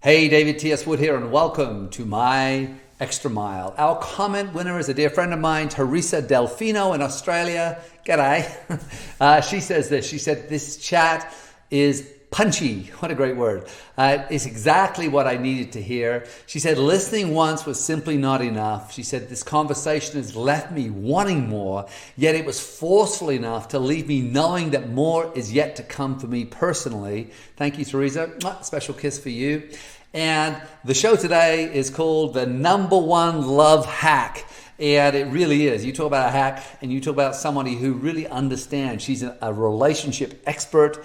Hey, David T.S. Wood here, and welcome to My Extra Mile. Our comment winner is a dear friend of mine, Teresa Delfino in Australia. G'day. She says this. She said, this chat is punchy. What a great word. It's exactly what I needed to hear. She said, listening once was simply not enough. She said, this conversation has left me wanting more, yet it was forceful enough to leave me knowing that more is yet to come for me personally. Thank you, Teresa. Special kiss for you. And the show today is called The Number One Love Hack. And it really is. You talk about a hack and you talk about somebody who really understands. She's a relationship expert.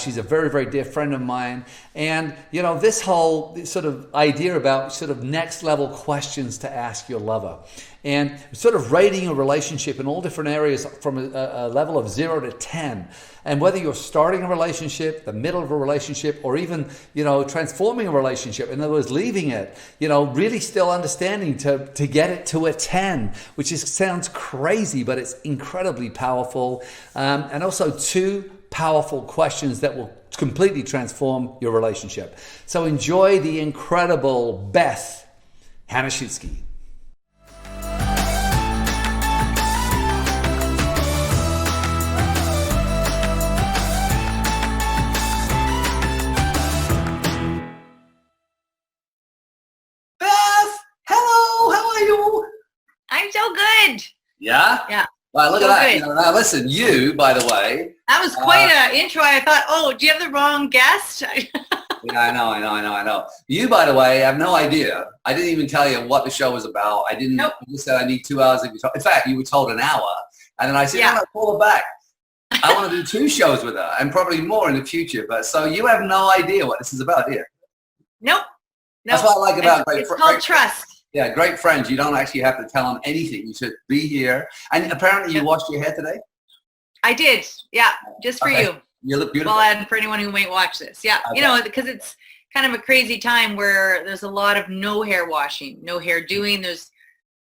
She's a very, very dear friend of mine. And, you know, this whole sort of idea about sort of next level questions to ask your lover and sort of rating a relationship in all different areas from a level of 0 to 10. And whether you're starting a relationship, the middle of a relationship, or even, you know, transforming a relationship, in other words, leaving it, you know, really still understanding to get it to a 10, which sounds crazy, but it's incredibly powerful. And also two powerful questions that will completely transform your relationship. So enjoy the incredible Beth Hanishewski. Beth, hello, how are you? I'm so good. Yeah? Yeah. Well, look So at that. good. You know, now listen, you, by the way. That was quite an intro. I thought, oh, do you have the wrong guest? Yeah, I know. You, by the way, have no idea. I didn't even tell you what the show was about. I didn't. Nope. You said I need 2 hours. In fact, you were told an hour. And then I said, Yeah. no, pull it back. I want to do 2 shows with her and probably more in the future. But so you have no idea what this is about, do you? Nope. That's what I like about great It's friends. called trust. Yeah, great friends. You don't actually have to tell them anything. You should be here. And apparently you washed your hair today? I did. Yeah. Just for Okay. you. You look beautiful. Well, and for anyone who might watch this. Yeah. Okay. You know, because it's kind of a crazy time where there's a lot of no hair washing, no hair doing. There's,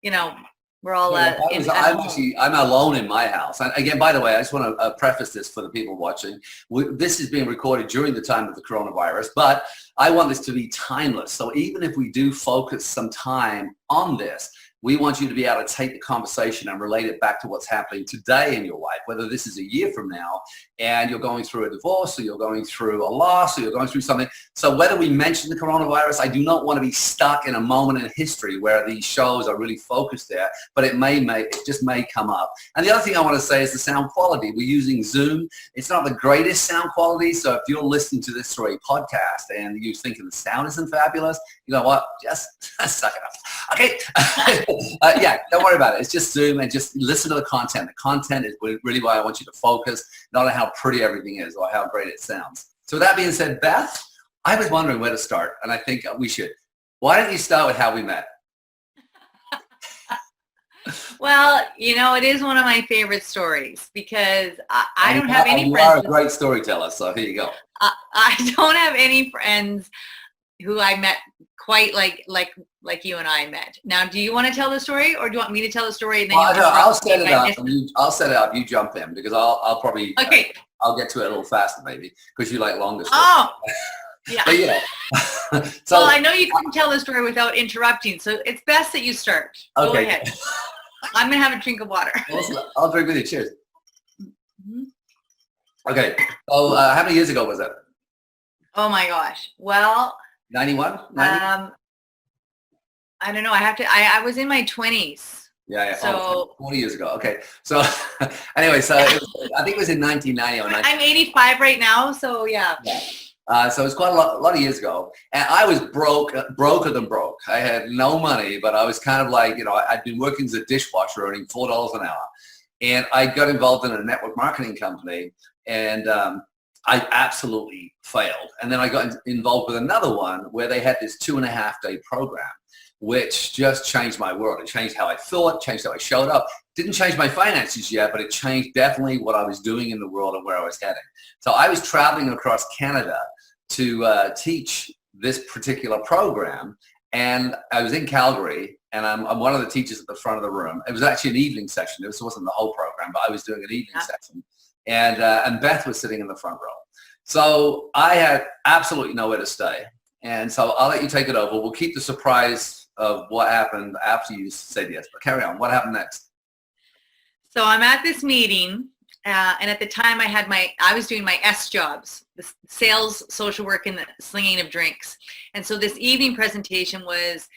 you know, we're all at home. I'm alone in my house. And again, by the way, I just want to preface this for the people watching. This is being recorded during the time of the coronavirus, but I want this to be timeless. So even if we do focus some time on this, we want you to be able to take the conversation and relate it back to what's happening today in your life, whether this is a year from now and you're going through a divorce or you're going through a loss or you're going through something. So whether we mention the coronavirus, I do not want to be stuck in a moment in history where these shows are really focused there, but it just may come up. And the other thing I want to say is the sound quality. We're using Zoom. It's not the greatest sound quality. So if you're listening to this through a podcast and you're thinking the sound isn't fabulous, you know what? Just suck it up. Okay. Yeah, don't worry about it. It's just Zoom and just listen to the content. The content is really why I want you to focus, not on how pretty everything is or how great it sounds. So with that being said, Beth, I was wondering where to start, and I think we should. Why don't you start with how we met? Well, you know, it is one of my favorite stories because I don't have any You friends. are a great storyteller, so here you go. I don't have any friends who I met quite like you and I met. Now, do you want to tell the story, or do you want me to tell the story? And then I'll set it up. I'll set it up. You jump in because I'll probably okay. I'll get to it a little faster maybe because you like longer stories. Oh, yeah. But, you know. So, well, I know you couldn't tell the story without interrupting, so it's best that you start. Go Okay. ahead. I'm gonna have a drink of water. I'll drink with you. Cheers. Mm-hmm. Okay. So how many years ago was that? Oh my gosh. Well, 91? 90? I don't know. I was in my 20s. Yeah. So 40 years ago. Okay. So anyway, so I think it was in 1990 or 90. I'm 85 right now. So yeah. So it's quite a lot of years ago. And I was broker than broke. I had no money, but I was kind of like, you know, I'd been working as a dishwasher earning $4 an hour. And I got involved in a network marketing company and I absolutely failed. And then I got involved with another one where they had this 2.5-day program, which just changed my world. It changed how I thought, changed how I showed up. Didn't change my finances yet, but it changed definitely what I was doing in the world and where I was heading. So I was traveling across Canada to teach this particular program. And I was in Calgary, and I'm one of the teachers at the front of the room. It was actually an evening session. This wasn't the whole program, but I was doing an evening session. And Beth was sitting in the front row. So I had absolutely nowhere to stay. And so I'll let you take it over. We'll keep the surprise of what happened after you said yes. But carry on. What happened next? So I'm at this meeting, and at the time I was doing my S jobs, the sales, social work, and the slinging of drinks. And so this evening presentation was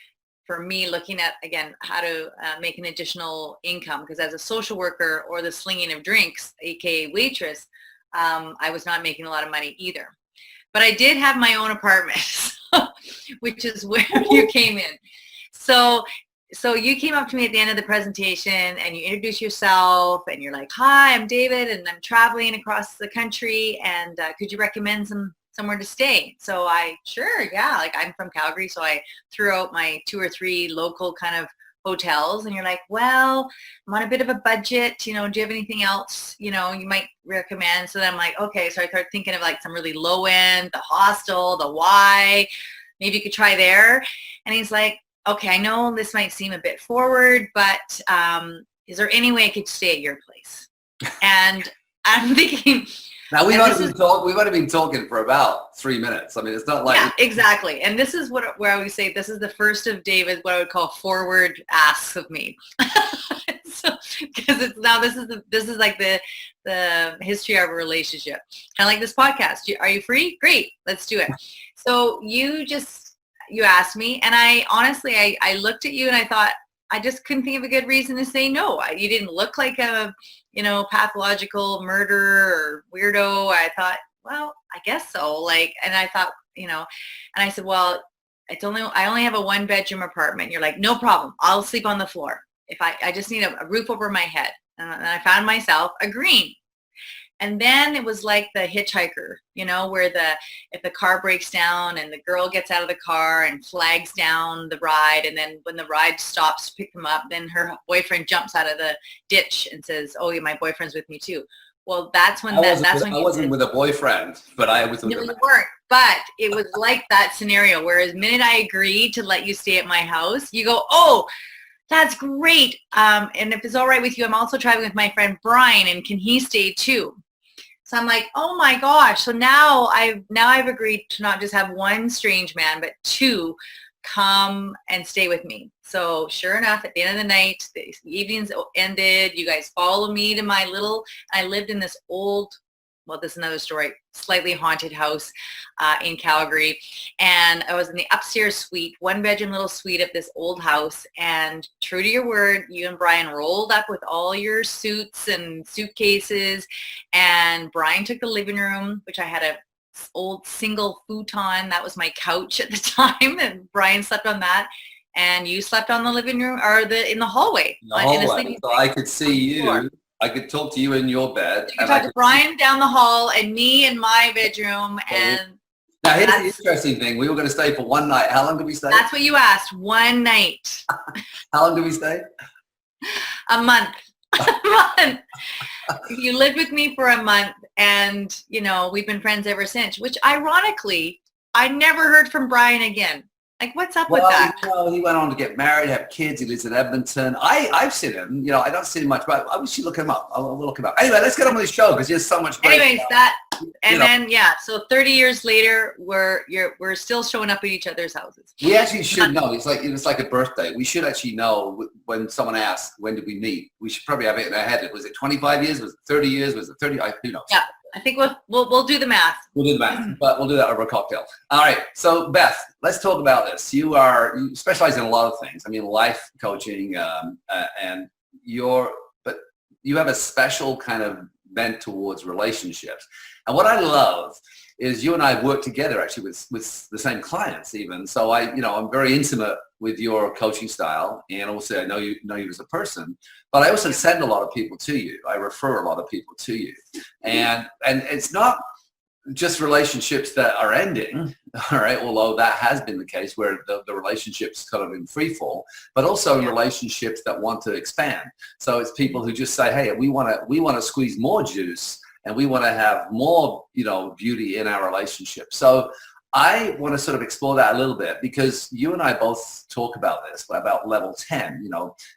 for me looking at, again, how to make an additional income, because as a social worker or the slinging of drinks, aka waitress, I was not making a lot of money either. But I did have my own apartment, which is where you came in. So you came up to me at the end of the presentation and you introduced yourself and you're like, hi, I'm David and I'm traveling across the country, and could you recommend somewhere to stay? So sure, yeah, like I'm from Calgary, so I threw out my 2 or 3 local kind of hotels, and you're like, well, I'm on a bit of a budget, do you have anything else, you might recommend? So then I'm like, okay, so I started thinking of like some really low end, the Hostel, the Y, maybe you could try there. And he's like, okay, I know this might seem a bit forward, but is there any way I could stay at your place? And I'm thinking, now we've only been talking for about 3 minesse. I mean, it's not like... Yeah, exactly. And this is where I would say this is the first of David's, what I would call forward asks of me. Because this is like the history of a relationship. Kind of like this podcast. Are you free? Great, let's do it. So you asked me, and I honestly looked at you and I thought, I just couldn't think of a good reason to say no. You didn't look like a, pathological murderer or weirdo. I thought, well, I guess so. And I thought, and I said, well, I only have a 1-bedroom apartment. You're like, no problem. I'll sleep on the floor. If I just need a roof over my head. And I found myself agreeing. And then it was like the hitchhiker, where if the car breaks down and the girl gets out of the car and flags down the ride, and then when the ride stops to pick them up, then her boyfriend jumps out of the ditch and says, "Oh, yeah, my boyfriend's with me too." Well, I wasn't with a boyfriend, but I was with no, you weren't. But it was like that scenario where the minute I agreed to let you stay at my house, you go, "Oh, that's great. And if it's all right with you, I'm also traveling with my friend Brian, and can he stay too?" So I'm like, oh my gosh. So now I've agreed to not just have 1 strange man, but 2 come and stay with me. So sure enough, at the end of the night, the evenings ended. You guys followed me to I lived in this old, well, this is another story, slightly haunted house in Calgary. And I was in the upstairs suite, 1-bedroom little suite of this old house. And true to your word, you and Brian rolled up with all your suits and suitcases. And Brian took the living room, which I had a old single futon. That was my couch at the time. And Brian slept on that. And you slept on the living room or in the hallway. So I could see you. I could talk to you in your bed. You could talk to Brian down the hall and me in my bedroom. And now here's the interesting thing. We were going to stay for 1 night. How long did we stay? That's what you asked. 1 night. How long did we stay? A month. A month. You lived with me for a month, and we've been friends ever since, which ironically, I never heard from Brian again. Like, what's up with that? He went on to get married, have kids. He lives in Edmonton. I've seen him. I don't see him much, but I wish you look him up. I'll look him up. Anyway, let's get on with the show because there's so much great stuff. So 30 years later, we're still showing up at each other's houses. We actually should know. It's like a birthday. We should actually know when someone asks, when did we meet? We should probably have it in our head. Was it 25 years? Was it 30 years? Was it 30? Who knows? Yeah. I think we'll do the math. We'll do the math, but we'll do that over a cocktail. All right. So Beth, let's talk about this. You specialize in a lot of things. I mean, life coaching, and but you have a special kind of bent towards relationships. And what I love is you and I have worked together actually with the same clients even. So I'm very intimate with your coaching style, and also I know you as a person, but I also send a lot of people to you. I refer a lot of people to you. And it's not just relationships that are ending, all right, although that has been the case where the relationship's kind of in free fall, but also in relationships that want to expand. So it's people who just say, hey, we want to squeeze more juice, and we want to have more, beauty in our relationship. So I want to sort of explore that a little bit because you and I both talk about this, about level 10,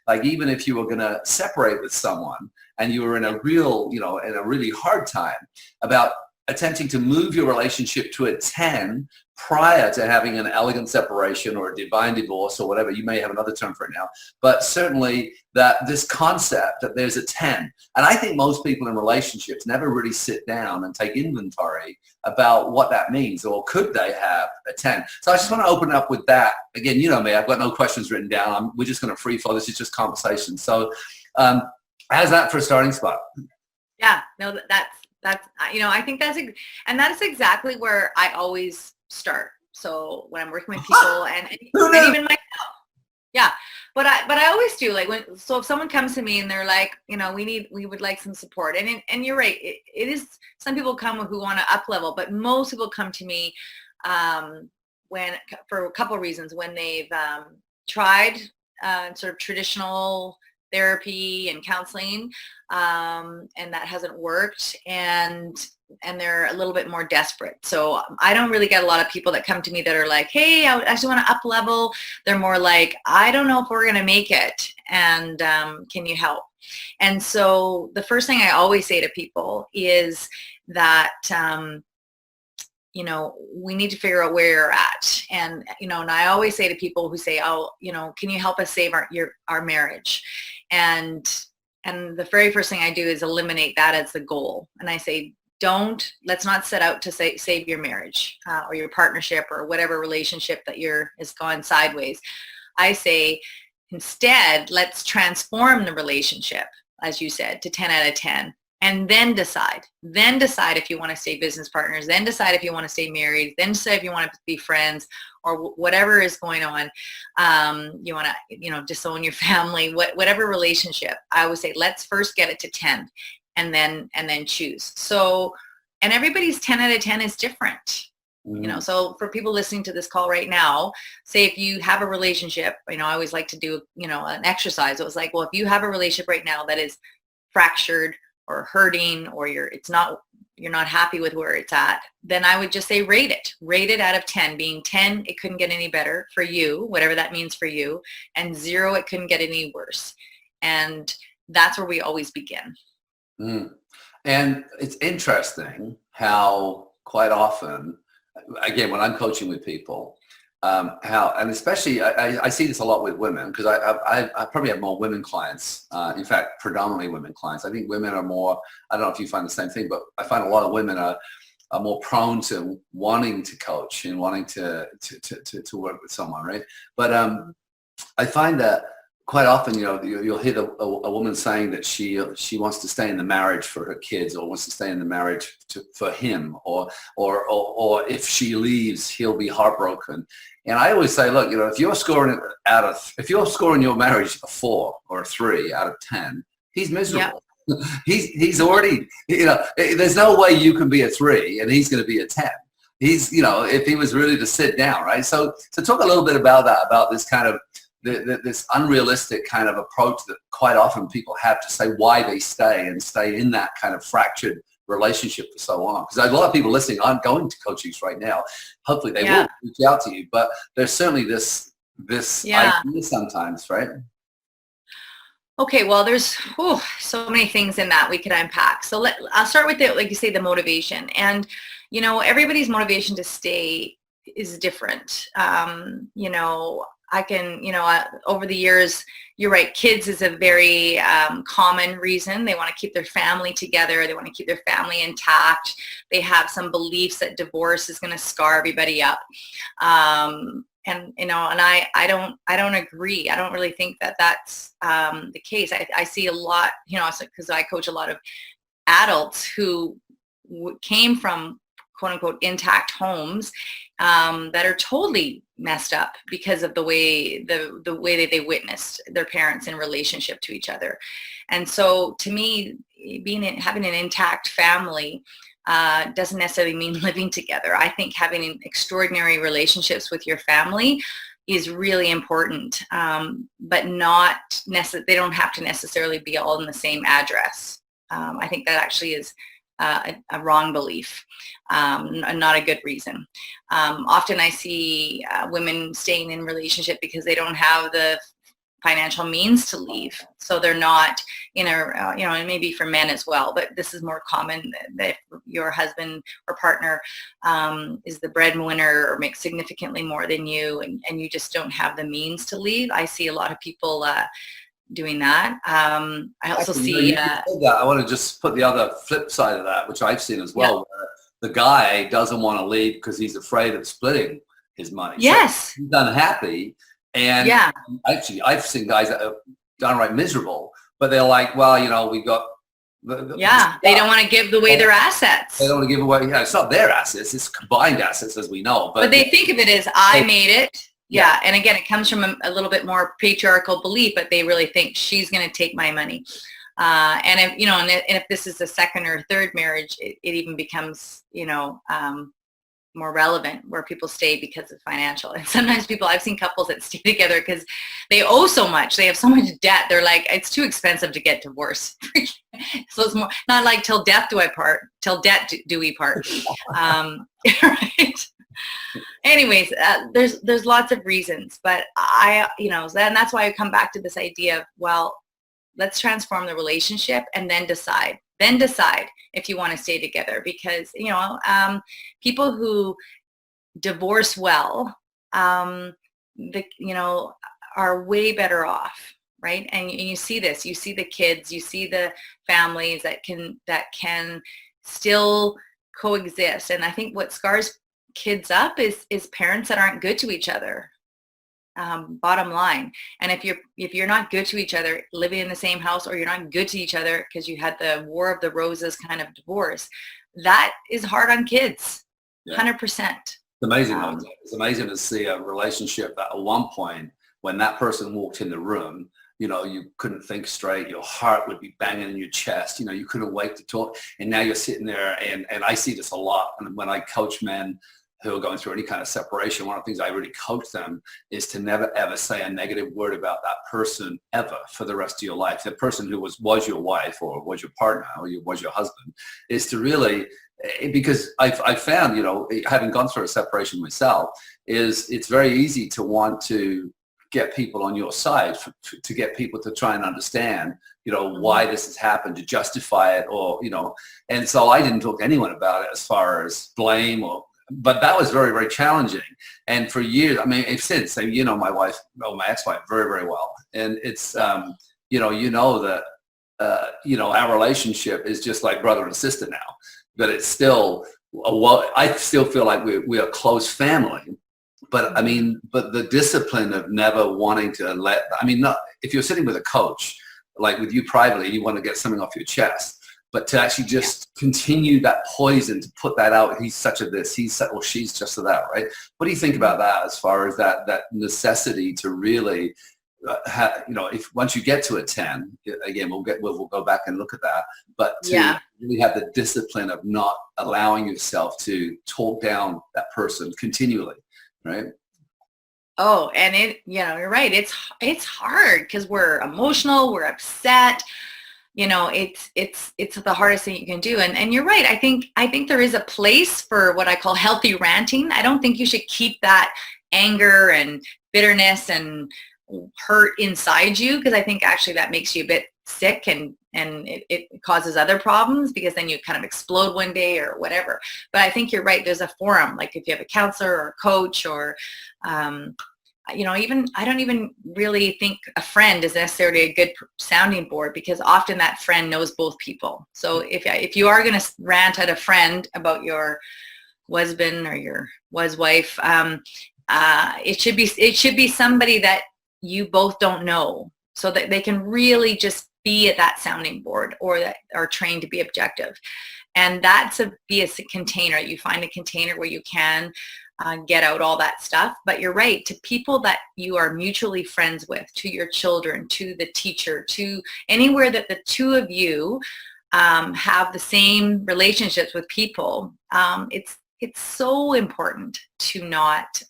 like even if you were going to separate with someone and you were in a real, in a really hard time, about attempting to move your relationship to a 10 prior to having an elegant separation or a divine divorce or whatever. You may have another term for it now, but certainly that this concept that there's a 10. And I think most people in relationships never really sit down and take inventory about what that means, or could they have a 10? So I just want to open up with that. Again, you know me, I've got no questions written down. We're just going to free flow. This is just conversation. So how's that for a starting spot? Yeah, no, that's, you know, I think and that's exactly where I always start. So when I'm working with people and even myself, yeah, but I always do, like, so if someone comes to me and they're like, you know, we would like some support, and you're right, it is, some people come who want to up level, but most people come to me for a couple of reasons, when they've tried sort of traditional therapy and counseling, and that hasn't worked, and they're a little bit more desperate. So I don't really get a lot of people that come to me that are like, hey, I actually want to up level. They're more like, I don't know if we're going to make it, and can you help? And so the first thing I always say to people is that you know, we need to figure out where you're at. And, you know, and I always say to people who say, oh, you know, can you help us save our marriage? And the very first thing I do is eliminate that as the goal. And I say, let's not set out to save your marriage or your partnership or whatever relationship that has gone sideways. I say, instead, let's transform the relationship, as you said, to 10 out of 10. And then decide if you want to stay business partners, then decide if you want to stay married, then decide if you want to be friends, or whatever is going on. You want to, you know, disown your family, whatever relationship. I would say, let's first get it to 10 and then choose. So, and everybody's 10 out of 10 is different. You know, so for people listening to this call right now, say if you have a relationship, you know, I always like to do, you know, an exercise. It was like, well, if you have a relationship right now that is fractured or hurting, or you're not happy with where it's at, then I would just say rate it out of 10, being 10, it couldn't get any better for you, whatever that means for you, and 0, it couldn't get any worse. And that's where we always begin. And it's interesting how quite often, again, when I'm coaching with people, and especially I see this a lot with women, because I probably have more women clients, in fact, predominantly women clients. I think women are more, I don't know if you find the same thing, but I find a lot of women are more prone to wanting to coach and wanting to work with someone, right? But I find that quite often, you know, you'll hear a woman saying that she wants to stay in the marriage for her kids, or wants to stay in the marriage for him, or if she leaves, he'll be heartbroken. And I always say, look, you know, if you're scoring your marriage a 4 or a 3 out of 10, he's miserable. Yeah. He's already, you know, there's no way you can be a 3 and he's going to be a 10. He's, you know, if he was really to sit down, right? So talk a little bit about that, about this kind of this unrealistic kind of approach that quite often people have to say why they stay in that kind of fractured relationship for so long. Because a lot of people listening aren't going to coachings right now. Hopefully they will reach out to you, but there's certainly this idea sometimes, right? Okay, well, there's so many things in that we could unpack. So I'll start with like you say, the motivation. And, you know, everybody's motivation to stay is different. You know, I can, you know, over the years, you're right, kids is a very common reason. They want to keep their family together. They want to keep their family intact. They have some beliefs that divorce is going to scar everybody up. And, you know, and I don't agree. I don't really think that that's the case. I see a lot, you know, because I coach a lot of adults who came from quote unquote intact homes that are totally messed up because of the way that they witnessed their parents in relationship to each other. And so to me, having an intact family doesn't necessarily mean living together. I think having extraordinary relationships with your family is really important, but not they don't have to necessarily be all in the same address. I think that actually is a wrong belief, not a good reason. Often I see women staying in relationship because they don't have the financial means to leave. So they're not in a, and maybe for men as well, but this is more common that your husband or partner is the breadwinner or makes significantly more than you, and you just don't have the means to leave. I see a lot of people doing that. I also see... I want to just put the other flip side of that, which I've seen as well, where the guy doesn't want to leave because he's afraid of splitting his money. Yes. So he's unhappy. And actually, I've seen guys that are downright miserable, but they're like, well, we got... they don't want to give away their assets. They don't want to give away... it's not their assets, it's combined assets, as we know. But they think of it as, I made it. Yeah. And again, it comes from a little bit more patriarchal belief, but they really think she's going to take my money. And if, and if this is a second or third marriage, it even becomes, more relevant, where people stay because of financial. And sometimes I've seen couples that stay together because they owe so much. They have so much debt. They're like, it's too expensive to get divorced. So it's more not like till death do I part, till debt do we part. Right. Anyways, there's lots of reasons, but and that's why I come back to this idea of, well, let's transform the relationship and then decide if you want to stay together, because people who divorce well are way better off, right? And you see this, you see the kids, you see the families that can still coexist. And I think what scars kids up is parents that aren't good to each other. Bottom line. And if you're not good to each other, living in the same house, or you're not good to each other because you had the War of the Roses kind of divorce, that is hard on kids. 100%. It's amazing. It's amazing to see a relationship that at one point, when that person walked in the room, you couldn't think straight. Your heart would be banging in your chest. You couldn't wait to talk. And now you're sitting there, and I see this a lot. And when I coach men who are going through any kind of separation, one of the things I really coach them is to never, ever say a negative word about that person ever for the rest of your life. The person who was your wife, or was your partner, or was your husband, is to really, because I've found, having gone through a separation myself, it's very easy to want to get people on your side, to get people to try and understand, why this has happened, to justify it, or, and so I didn't talk to anyone about it as far as blame but that was very, very challenging. And for years, since, my wife, my ex-wife very, very well. And it's, that, our relationship is just like brother and sister now, but it's still, I still feel like we are a close family. But but the discipline of never wanting to if you're sitting with a coach, like with you privately, you want to get something off your chest. But to actually just continue that poison, to put that out, he's such a this, she's just a that, right? What do you think about that, as far as that necessity to really, if once you get to a 10, again, we'll go back and look at that, but to really have the discipline of not allowing yourself to talk down that person continually, right? Oh, and you're right. It's hard because we're emotional, we're upset. It's the hardest thing you can do. And you're right. I think there is a place for what I call healthy ranting. I don't think you should keep that anger and bitterness and hurt inside you, because I think actually that makes you a bit sick, and it causes other problems, because then you kind of explode one day or whatever. But I think you're right. There's a forum, like if you have a counselor or a coach, or even, I don't even really think a friend is necessarily a good sounding board, because often that friend knows both people. So if you are going to rant at a friend about your husband or your wife, it should be somebody that you both don't know, so that they can really just be at that sounding board, or that are trained to be objective. And be a container. You find a container where you can get out all that stuff. But you're right, to people that you are mutually friends with, to your children, to the teacher, to anywhere that the two of you have the same relationships with people, it's so important to not,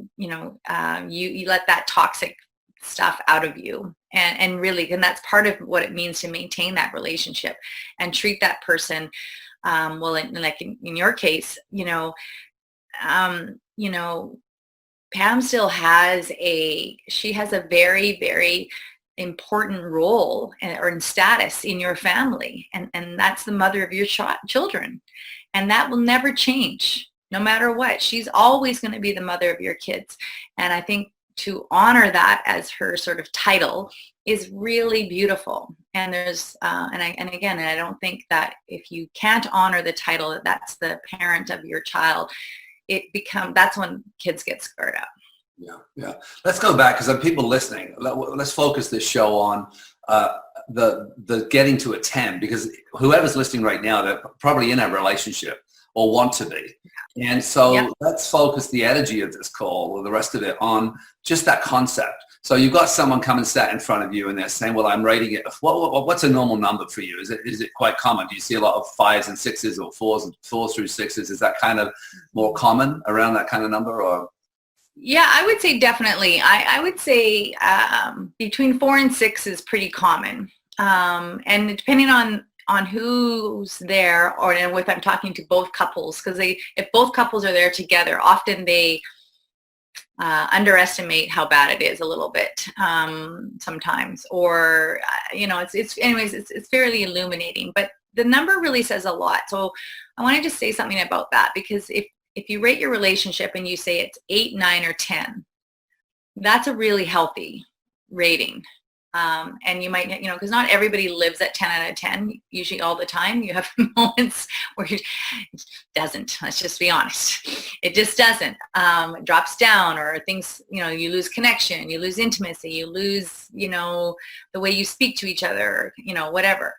you let that toxic stuff out of you, and really, and that's part of what it means to maintain that relationship and treat that person in your case, Pam still has a very, very important role or in status in your family. And that's the mother of your children. And that will never change no matter what. She's always going to be the mother of your kids. And I think to honor that as her sort of title is really beautiful. And there's, and again, I don't think that if you can't honor the title, that that's the parent of your child, that's when kids get scarred up. Yeah. Let's go back, because people listening, let's focus this show on the getting to a 10, because whoever's listening right now, they're probably in a relationship or want to be. And so let's focus the energy of this call or the rest of it on just that concept. So you've got someone come and sat in front of you and they're saying, well, I'm rating it. What's a normal number for you? Is it quite common? Do you see a lot of 5s and 6s or 4s through 6s? Is that kind of more common around that kind of number? Or? Yeah, I would say definitely. I would say between 4 and 6 is pretty common. And depending on who's there, or if I'm talking to both couples, because if both couples are there together, often they underestimate how bad it is a little bit sometimes, or it's fairly illuminating. But the number really says a lot. So I wanted to say something about that, because if you rate your relationship and you say it's 8, 9, or 10, that's a really healthy rating. And you might, because not everybody lives at 10 out of 10, usually all the time. You have moments where it doesn't, let's just be honest. It just doesn't. It drops down, or things, you lose connection, you lose intimacy, you lose, the way you speak to each other, whatever.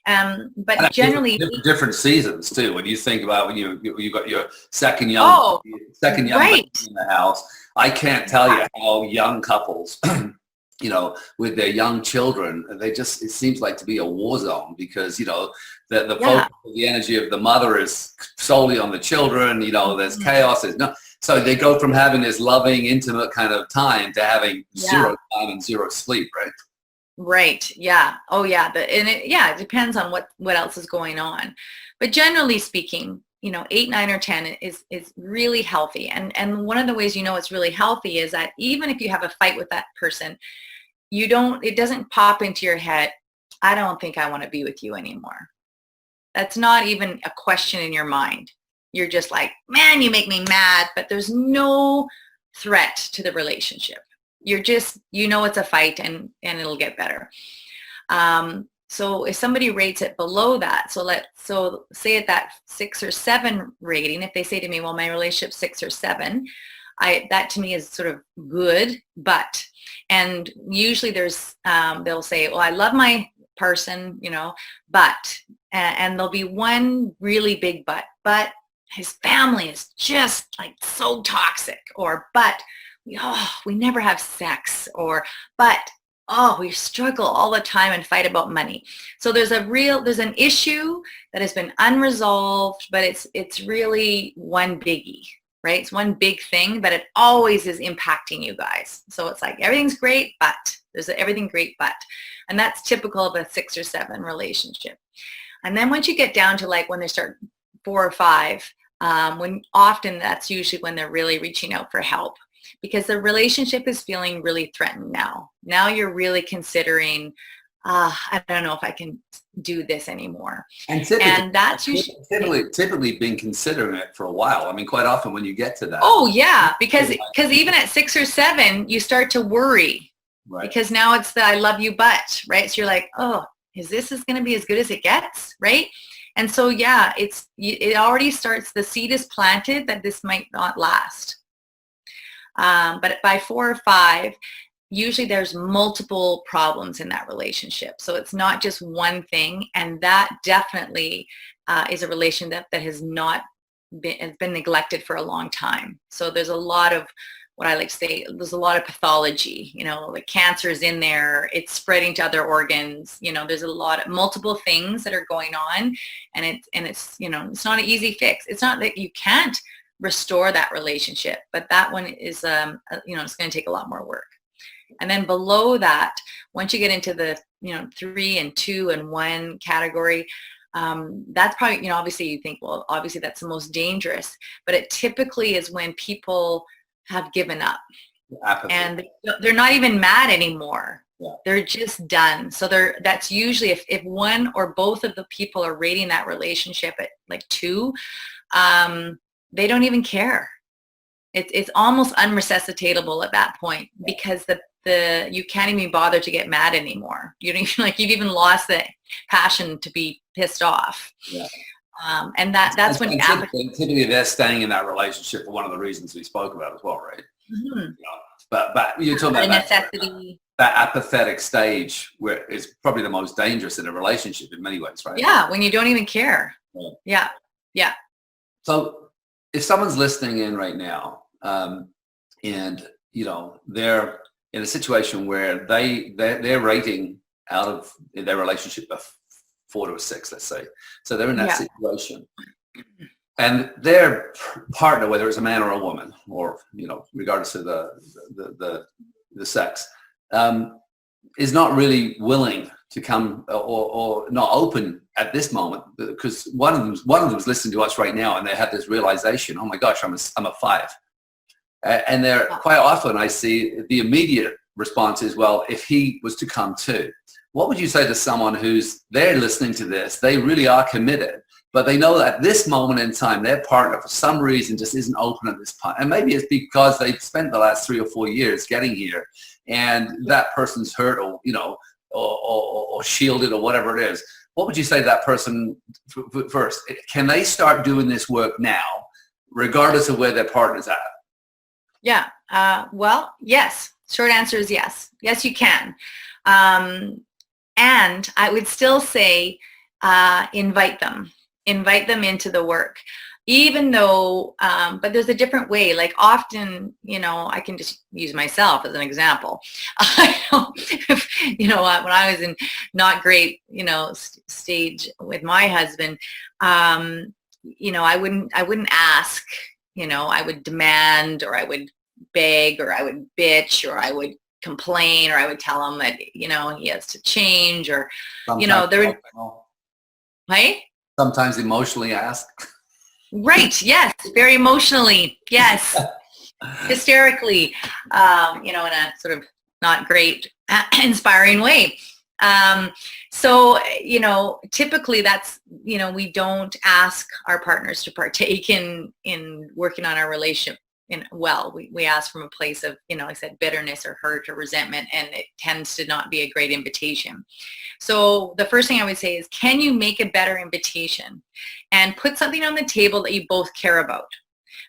But generally... Different seasons too. When you think about when you got your second young baby in the house, I can't tell you how young couples... with their young children, it seems like to be a war zone, because, the focus of the energy of the mother is solely on the children, there's chaos. So they go from having this loving, intimate kind of time to having zero time and zero sleep, right? Right. Yeah. Oh yeah. It depends on what else is going on. But generally speaking, 8, 9, or 10 is really healthy. And one of the ways it's really healthy is that even if you have a fight with that person, it doesn't pop into your head, I don't think I want to be with you anymore. That's not even a question in your mind. You're just like, man, you make me mad, but there's no threat to the relationship. You're just, it's a fight and it'll get better. So if somebody rates it below that, so say at that 6 or 7 rating, if they say to me, well, my relationship's 6 or 7, that to me is sort of good, but, and usually there's, they'll say, well, I love my person, but, and there'll be one really big but his family is just like so toxic, or, but, we never have sex, or, but, we struggle all the time and fight about money. So there's an issue that has been unresolved, but it's really one biggie, right? It's one big thing, but it always is impacting you guys. So it's like, everything's great, but there's everything great, but, and that's typical of a 6 or 7 relationship. And then once you get down to like when they start 4 or 5, when often that's usually when they're really reaching out for help, because the relationship is feeling really threatened now. Now you're really considering, I don't know if I can do this anymore. And that's usually typically been considering it for a while. I mean, quite often when you get to that. Oh yeah, because even at 6 or 7, you start to worry, right? Because now it's the I love you but, right? So you're like, oh, is going to be as good as it gets, right? And so yeah, it already starts. The seed is planted that this might not last. But by 4 or 5, usually there's multiple problems in that relationship. So it's not just one thing. And that definitely is a relationship that has been neglected for a long time. So there's a lot of what I like to say, there's a lot of pathology, like cancer is in there, it's spreading to other organs, there's a lot of multiple things that are going on, and it's it's not an easy fix. It's not that you can't restore that relationship, but that one is it's going to take a lot more work. And then below that, once you get into the 3 and 2 and 1 category, that's probably obviously you think, well, obviously that's the most dangerous, but it typically is when people have given up. Apathy. And they're not even mad anymore. Yeah. They're just done. So that's usually if one or both of the people are rating that relationship at like 2, they don't even care. It's almost unresuscitatable at that point, because you can't even bother to get mad anymore. You don't even, like, you've even lost the passion to be pissed off. Yeah. And that's when typically they're staying in that relationship for one of the reasons we spoke about as well, right? Mm-hmm. You know, but you're talking about necessity. That apathetic stage where it's probably the most dangerous in a relationship in many ways, right? Yeah, when you don't even care. Yeah. So if someone's listening in right now, and you know they're in a situation where they're rating out of their relationship a 4 to a 6, let's say, so they're in that situation, and their partner, whether it's a man or a woman, or you know, regardless of the sex, is not really willing to come or not open at this moment, because one of them's listening to us right now, and they have this realization, oh my gosh, I'm a 5. And they're quite often, I see the immediate response is, well, if he was to come too. What would you say to someone they're listening to this, they really are committed, but they know that at this moment in time, their partner for some reason just isn't open at this point. And maybe it's because they've spent the last 3 or 4 years getting here, and that person's hurt, or, you know, or shielded, or whatever it is. What would you say to that person first? Can they start doing this work now, regardless of where their partner's at? Yeah. Well, yes. Short answer is yes. Yes, you can. And I would still say invite them into the work, even though, but there's a different way. Like often, you know, I can just use myself as an example. You know, when I was in not great, you know, stage with my husband, you know, I wouldn't ask, you know, I would demand, or I would beg, or I would bitch, or I would complain, or I would tell him that, you know, he has to change, or, sometimes, you know, there, right? Sometimes emotionally ask. Right. Yes. Very emotionally. Yes. Hysterically, you know, in a sort of not great, inspiring way. So, you know, typically that's, you know, we don't ask our partners to partake in working on our relationship. We ask from a place of, you know, like I said, bitterness or hurt or resentment, and it tends to not be a great invitation. So the first thing I would say is, can you make a better invitation and put something on the table that you both care about?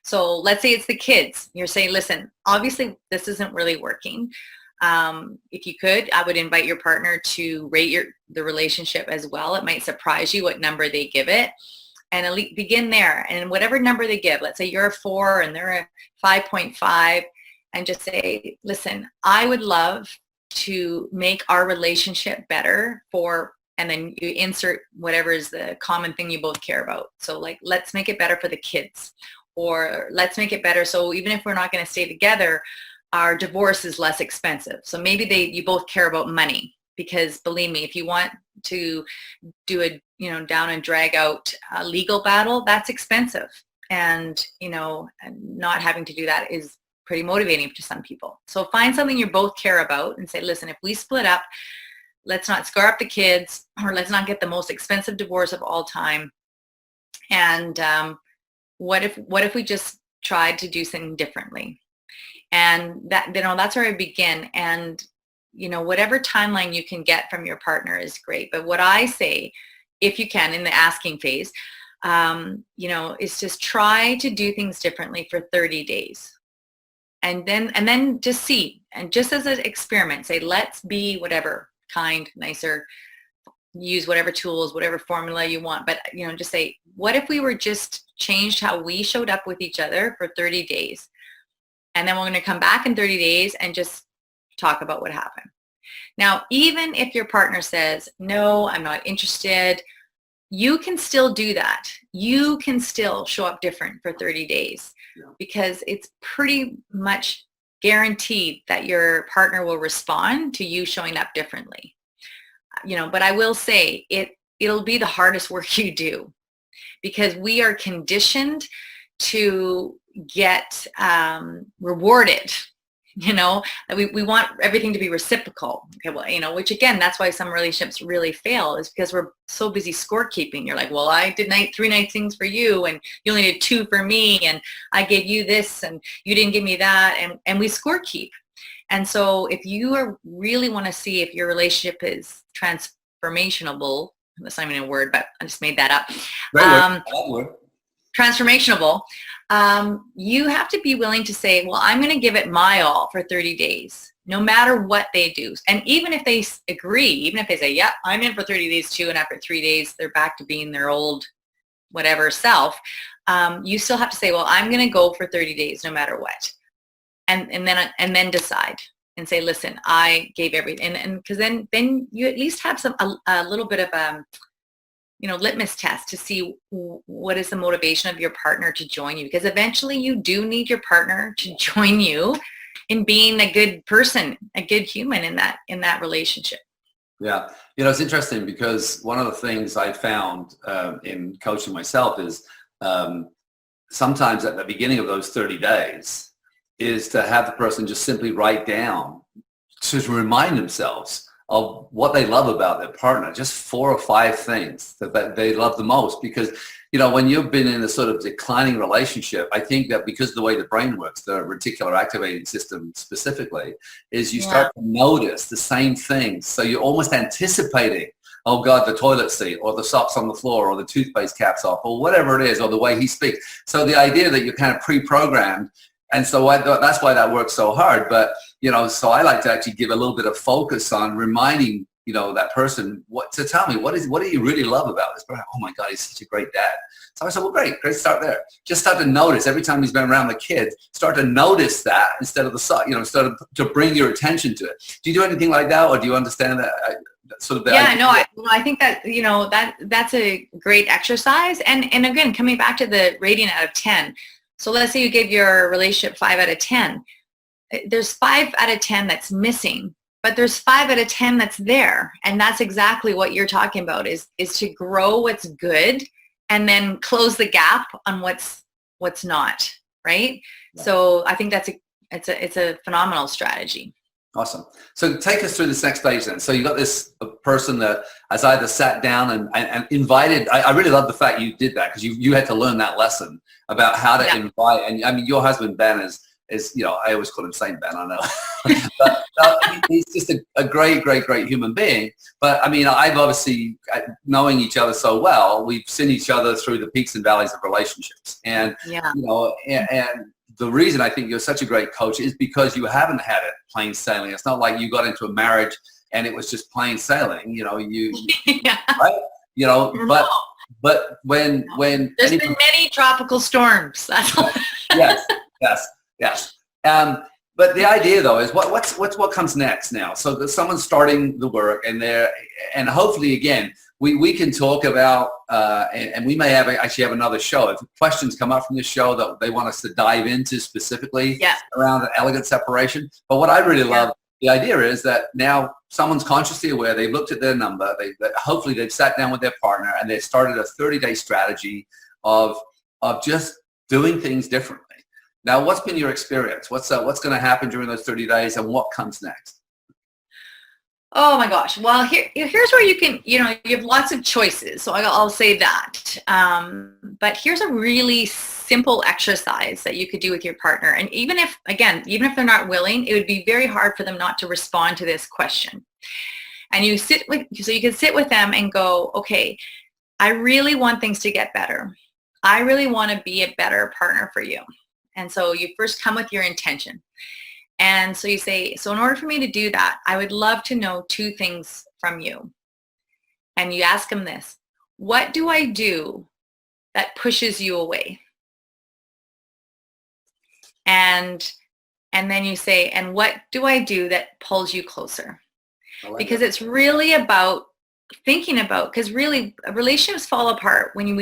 So let's say it's the kids. You're saying, listen, obviously this isn't really working. If you could, I would invite your partner to rate the relationship as well. It might surprise you what number they give it. And begin there, and whatever number they give, let's say you're a 4 and they're a 5.5, and just say, listen, I would love to make our relationship better and then you insert whatever is the common thing you both care about. So like, let's make it better for the kids, or let's make it better so even if we're not going to stay together, our divorce is less expensive. So maybe you both care about money, because believe me, if you want to do a, you know, down and drag out a legal battle, that's expensive. And, you know, not having to do that is pretty motivating to some people. So find something you both care about and say, listen, if we split up, let's not scar up the kids, or let's not get the most expensive divorce of all time. And what if we just tried to do something differently? And that, you know, that's where I begin. And, you know, whatever timeline you can get from your partner is great. But what I say, if you can, in the asking phase, you know, is just try to do things differently for 30 days. And then just see, and just as an experiment, say, let's be whatever, kind, nicer, use whatever tools, whatever formula you want. But, you know, just say, what if we were just changed how we showed up with each other for 30 days? And then we're going to come back in 30 days and just talk about what happened. Now, even if your partner says, no, I'm not interested, you can still do that. You can still show up different for 30 days, because it's pretty much guaranteed that your partner will respond to you showing up differently. You know, but I will say it'll be the hardest work you do, because we are conditioned to get rewarded. We want everything to be reciprocal. Okay, well, which again, that's why some relationships really fail, is because we're so busy scorekeeping. You're like, well, I did 3 nice things for you, and you only did 2 for me, and I gave you this, and you didn't give me that, and we scorekeep. And so if you really want to see if your relationship is transformational, that's not even a word, but I just made that up. Transformational. You have to be willing to say, well, I'm going to give it my all for 30 days, no matter what they do. And even if they agree, even if they say, yeah, I'm in for 30 days too, and after 3 days, they're back to being their old whatever self, you still have to say, well, I'm going to go for 30 days no matter what. And then decide and say, listen, I gave everything. And because then you at least have a little bit of litmus test to see what is the motivation of your partner to join you, because eventually you do need your partner to join you in being a good person, a good human in that relationship. Yeah. It's interesting because one of the things I found in coaching myself is sometimes at the beginning of those 30 days is to have the person just simply write down, to remind themselves of what they love about their partner, just 4 or 5 things that they love the most. Because, when you've been in a sort of declining relationship, I think that because of the way the brain works, the reticular activating system specifically, is you start to notice the same things. So you're almost anticipating, oh God, the toilet seat, or the socks on the floor, or the toothpaste cap's off, or whatever it is, or the way he speaks. So the idea that you're kind of pre-programmed. And so that's why that works so hard. But, so I like to actually give a little bit of focus on reminding, that person to tell me, what do you really love about this? Oh my God, he's such a great dad. So I said, well, great, start there. Just start to notice every time he's been around the kids, start to notice that instead of start to bring your attention to it. Do you do anything like that? Or do you understand that? I think that, that's a great exercise. And again, coming back to the rating out of 10. So let's say you gave your relationship 5 out of 10. There's 5 out of 10 that's missing, but there's 5 out of 10 that's there. And that's exactly what you're talking about, is to grow what's good and then close the gap on what's not, right? Yeah. So I think it's a phenomenal strategy. Awesome. So take us through this next stage then. So you got this person that has either sat down and invited. I really love the fact you did that, because you had to learn that lesson about how to invite. And I mean, your husband, Ben, is I always call him Saint Ben, I know. but he's just a great human being. But I mean, I've obviously, knowing each other so well, we've seen each other through the peaks and valleys of relationships. And, and the reason I think you're such a great coach is because you haven't had it plain sailing. It's not like you got into a marriage and it was just plain sailing, right? But when there's been many tropical storms. That's all. Yes. But the idea though is what comes next now. So that someone's starting the work and hopefully again, we can talk about, and we may actually have another show. If questions come up from this show that they want us to dive into specifically around an elegant separation. But what I really love, the idea is that now someone's consciously aware, they've looked at their number, hopefully they've sat down with their partner and they've started a 30-day strategy of just doing things differently. Now, what's been your experience? What's going to happen during those 30 days and what comes next? Oh my gosh. Well, here's where you can, you have lots of choices. So I'll say that. But here's a really simple exercise that you could do with your partner. And even if they're not willing, it would be very hard for them not to respond to this question. And you can sit with them and go, okay, I really want things to get better. I really want to be a better partner for you. And so you first come with your intention. And so you say, so in order for me to do that, I would love to know 2 things from you. And you ask them this: what do I do that pushes you away? And then you say, and what do I do that pulls you closer? Because it's really about thinking about, because really relationships fall apart when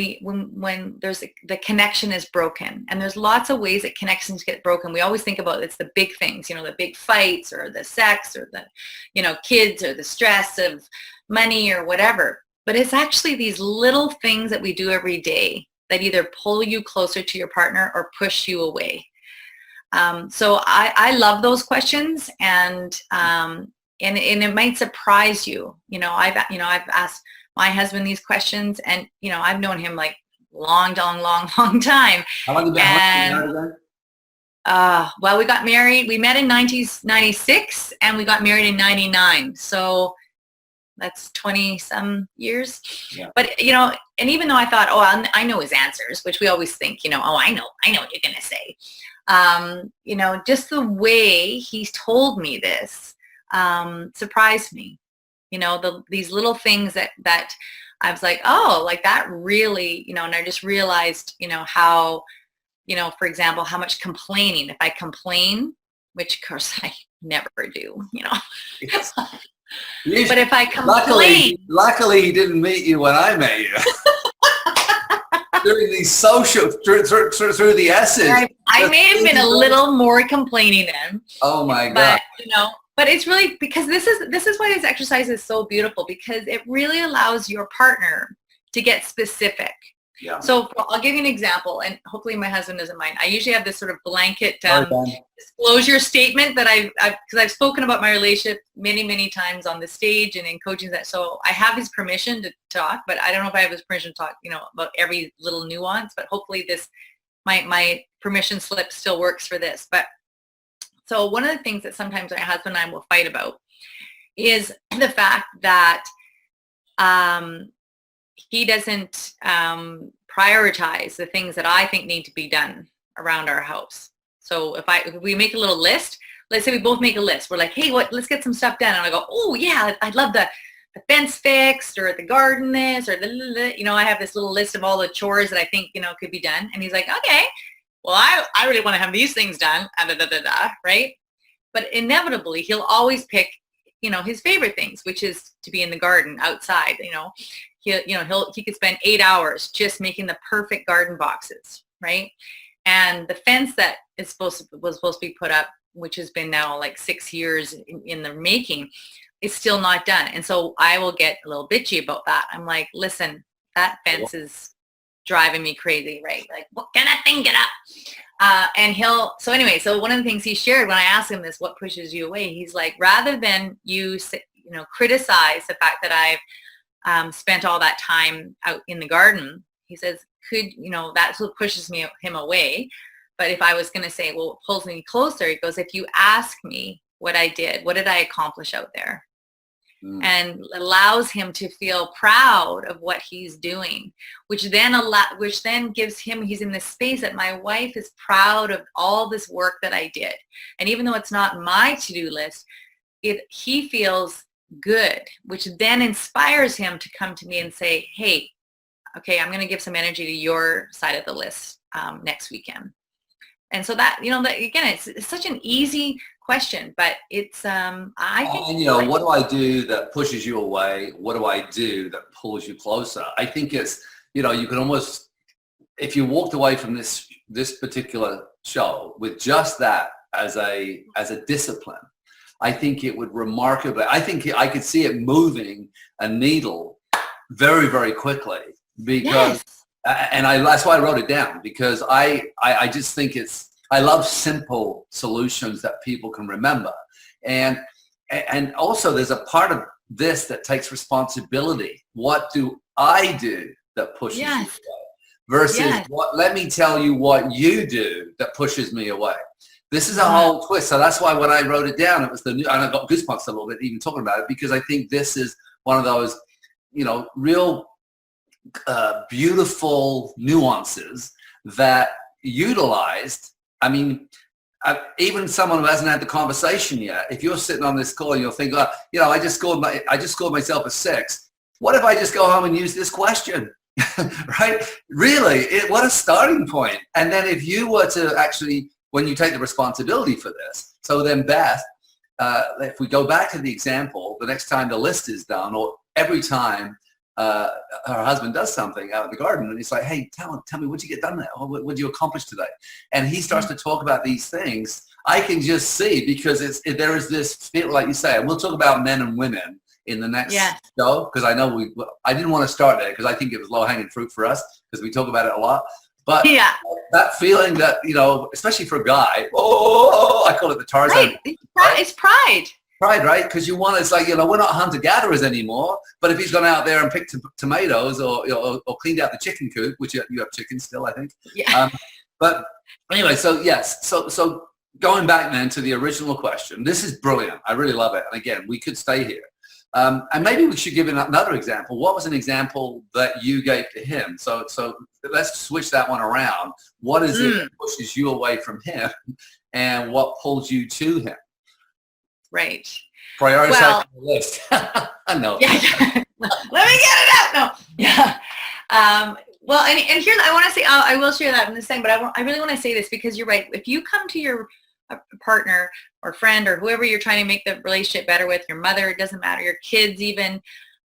there's the connection is broken, and there's lots of ways that connections get broken. We always think about it's the big things, the big fights or the sex or the kids or the stress of money or whatever, but it's actually these little things that we do every day that either pull you closer to your partner or push you away. So I love those questions, and it might surprise you. I've asked my husband these questions, and I've known him like long time. How long have you been married? Well, we got married. We met in 1996, and we got married in 99. So that's 20 some years. Yeah. But and even though I thought, I know his answers, which we always think, I know what you're gonna say. Just the way he's told me this surprised me. These little things that I was like, like that really, and I just realized, how, for example, how much complaining, if I complain, which of course I never do, But if I complain, luckily he didn't meet you when I met you. During these social, through the essence. I may have been a little more complaining then. Oh my God! But it's really because this is why this exercise is so beautiful, because it really allows your partner to get specific. Yeah. So I'll give you an example, and hopefully my husband doesn't mind. I usually have this sort of blanket disclosure statement that because I've spoken about my relationship many times on the stage and in coaching. So I have his permission to talk, but I don't know if I have his permission to talk, about every little nuance. But hopefully my permission slip still works for this. But so one of the things that sometimes my husband and I will fight about is the fact that he doesn't prioritize the things that I think need to be done around our house. So if we make a little list, let's say we both make a list. We're like, hey, let's get some stuff done. And I go, oh yeah, I'd love the fence fixed, or the garden this, or I have this little list of all the chores that I think, could be done. And he's like, okay, well, I really want to have these things done, right? But inevitably, he'll always pick, his favorite things, which is to be in the garden outside. He could spend 8 hours just making the perfect garden boxes, right? And the fence that was supposed to be put up, which has been now like 6 years in the making, is still not done. And so I will get a little bitchy about that. I'm like, listen, that fence is driving me crazy, right? Like, what can that thing get up? So one of the things he shared when I asked him this, what pushes you away? He's like, rather than you criticize the fact that I've spent all that time out in the garden, he says, that's what pushes him away. But if I was going to say, well, what pulls me closer, he goes, if you ask me what I did, what did I accomplish out there? And allows him to feel proud of what he's doing, which then gives him, he's in this space that my wife is proud of all this work that I did. And even though it's not my to-do list, he feels good, which then inspires him to come to me and say, hey, okay, I'm going to give some energy to your side of the list next weekend. And so that, again, it's such an easy question, but it's, I think. What do I do that pushes you away? What do I do that pulls you closer? I think it's, you can almost, if you walked away from this particular show with just that as a discipline, I think it would remarkably, I think I could see it moving a needle very, very quickly because, and that's why I wrote it down, because I just think I love simple solutions that people can remember. And also there's a part of this that takes responsibility. What do I do that pushes you away? Versus let me tell you what you do that pushes me away. This is a whole twist. So that's why when I wrote it down, it was and I got goosebumps a little bit even talking about it, because I think this is one of those, real beautiful nuances that utilized. I mean, even someone who hasn't had the conversation yet, if you're sitting on this call, you'll think, I just scored myself a 6. What if I just go home and use this question? Right? Really, what a starting point. And then if you were to actually, when you take the responsibility for this, so then Beth, if we go back to the example, the next time the list is done, or every time her husband does something out in the garden, and he's like, hey, tell me, what'd you get done there? What did you accomplish today? And he starts to talk about these things. I can just see, because there is this feel, like you say, and we'll talk about men and women in the next Yes. show? Because I know I didn't want to start there because I think it was low-hanging fruit for us because we talk about it a lot. But Yeah. that feeling that, especially for a guy, I call it the Tarzan. Right. It's pride. Pride, right? Because you want, it's like, we're not hunter-gatherers anymore, but if he's gone out there and picked tomatoes or cleaned out the chicken coop, which you have chicken still, I think. Yeah. But anyway, so yes, so going back then to the original question, this is brilliant. I really love it. And again, we could stay here. And maybe we should give another example. What was an example that you gave to him? So let's switch that one around. What is it that pushes you away from him and what pulls you to him? Right. Prioritize the list. I know. Yeah. Let me get it out. No. Yeah. Well, and here's, I want to say, I will share that in a second, but I really want to say this because you're right. If you come to your partner or friend or whoever you're trying to make the relationship better with, your mother, it doesn't matter, your kids even,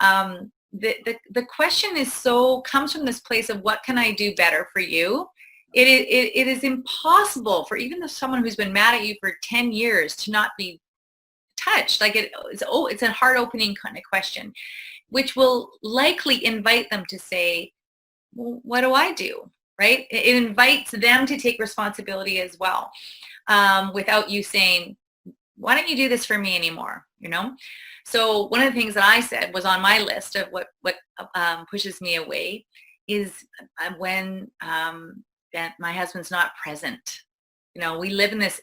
the question comes from this place of what can I do better for you? It is impossible for even someone who's been mad at you for 10 years to not be touched. Like it's a heart opening kind of question, which will likely invite them to say, well, what do I do? Right? It invites them to take responsibility as well, without you saying, why don't you do this for me anymore? So one of the things that I said was on my list of what pushes me away is when my husband's not present. We live in this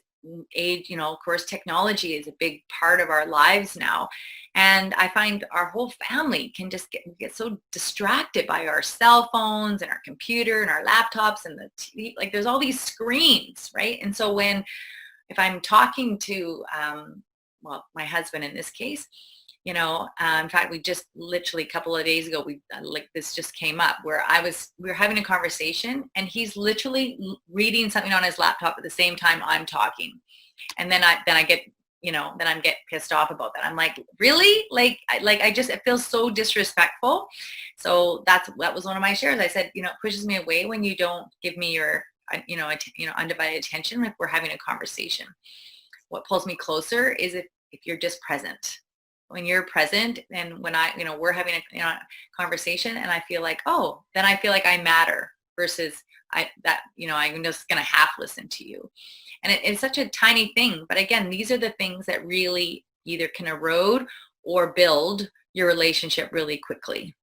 age, of course, technology is a big part of our lives now. And I find our whole family can just get so distracted by our cell phones and our computer and our laptops and the TV. Like there's all these screens, right? And so if I'm talking to, my husband in this case, in fact, we just literally a couple of days ago, this just came up where we were having a conversation and he's literally reading something on his laptop at the same time I'm talking. And then I get, then I'm get pissed off about that. I'm like, really? It feels so disrespectful. So that was one of my shares. I said, it pushes me away when you don't give me your, undivided attention if we're having a conversation. What pulls me closer is if you're just present. When you're present and when we're having a conversation and I feel like, then I feel like I matter versus I'm just going to half listen to you. And it's such a tiny thing. But again, these are the things that really either can erode or build your relationship really quickly.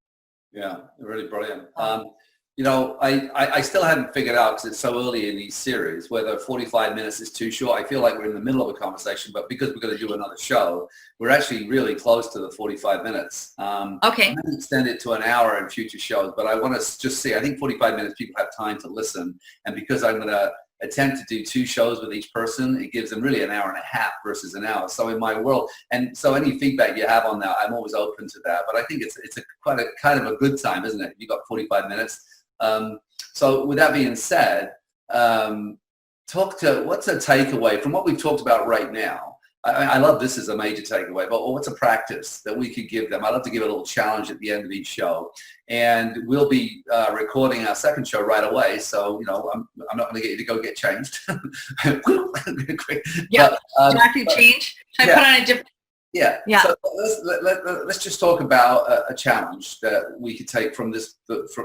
Yeah, really brilliant. I still haven't figured out, because it's so early in these series, whether 45 minutes is too short. I feel like we're in the middle of a conversation, but because we're going to do another show, we're actually really close to the 45 minutes. Okay. I might extend it to an hour in future shows, but I want to just see, I think 45 minutes people have time to listen. And because I'm going to attempt to do 2 shows with each person, it gives them really an hour and a half versus an hour. So in my world, and so any feedback you have on that, I'm always open to that. But I think it's quite a kind of a good time, isn't it? You've got 45 minutes. So with that being said, what's a takeaway from what we've talked about right now? I love this as a major takeaway, but what's a practice that we could give them? I'd love to give a little challenge at the end of each show, and we'll be recording our second show right away. So, I'm not going to get you to go get changed. Yeah. Do I have to change? Should I put on a different? Yeah. So let's just talk about a challenge that we could take from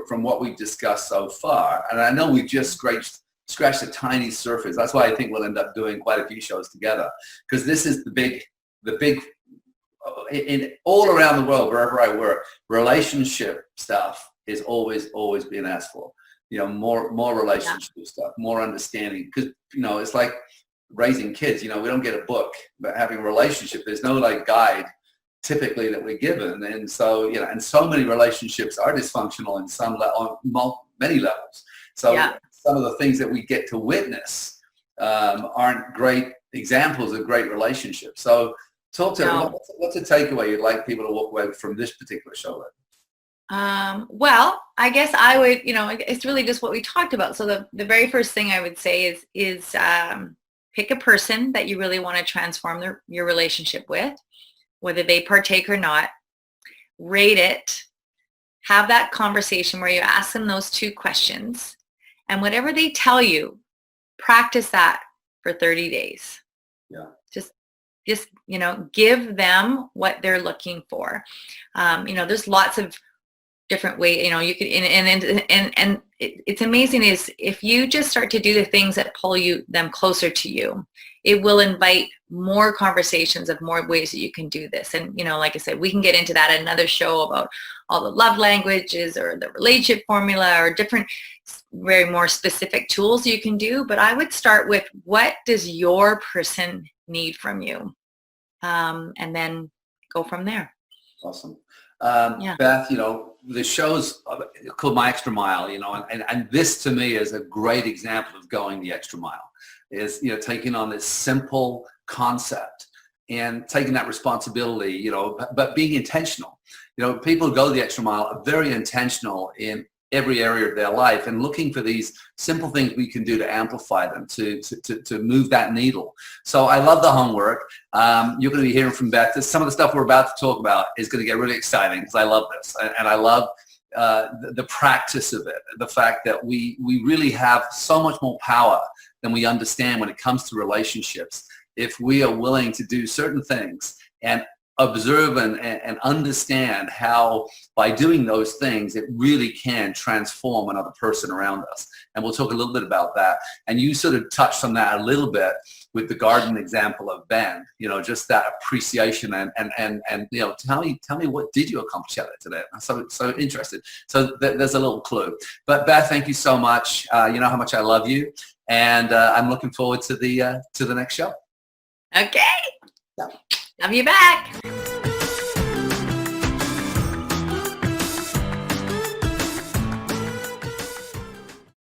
from what we've discussed so far. And I know we've just scratched a tiny surface. That's why I think we'll end up doing quite a few shows together, because this is the big in all around the world, wherever I work, relationship stuff is always being asked for. More relationship stuff, more understanding, because it's like raising kids. We don't get a book about having a relationship. There's no guide typically that we're given, and so and so many relationships are dysfunctional on many levels. So some of the things that we get to witness aren't great examples of great relationships. So talk to what's a takeaway you'd like people to walk away from this particular show with? Well, I guess I would, it's really just what we talked about. So the very first thing I would say is pick a person that you really want to transform your relationship with, whether they partake or not. Rate it. Have that conversation where you ask them those 2 questions. And whatever they tell you, practice that for 30 days. Yeah. Just just, give them what they're looking for. There's lots of different ways, you can, and it's amazing is if you just start to do the things that pull them closer to you, it will invite more conversations of more ways that you can do this. And, like I said, we can get into that in another show about all the love languages or the relationship formula or different, very more specific tools you can do. But I would start with, what does your person need from you? And then go from there. Awesome. Yeah. Beth, the show's called My Extra Mile, and this to me is a great example of going the extra mile, is, taking on this simple concept and taking that responsibility, but being intentional. People who go the extra mile are very intentional in every area of their life and looking for these simple things we can do to amplify them, to move that needle. So I love the homework. You're going to be hearing from Beth. Some of the stuff we're about to talk about is going to get really exciting because I love this. And I love the practice of it, the fact that we really have so much more power than we understand when it comes to relationships if we are willing to do certain things and observe and understand how by doing those things it really can transform another person around us. And we'll talk a little bit about that. And you sort of touched on that a little bit with the garden example of Ben, just that appreciation and tell me what did you accomplish out there today? I'm so interested. So there's a little clue. But Beth, thank you so much. You know how much I love you, and I'm looking forward to the next show. Okay. Yeah. Love you back.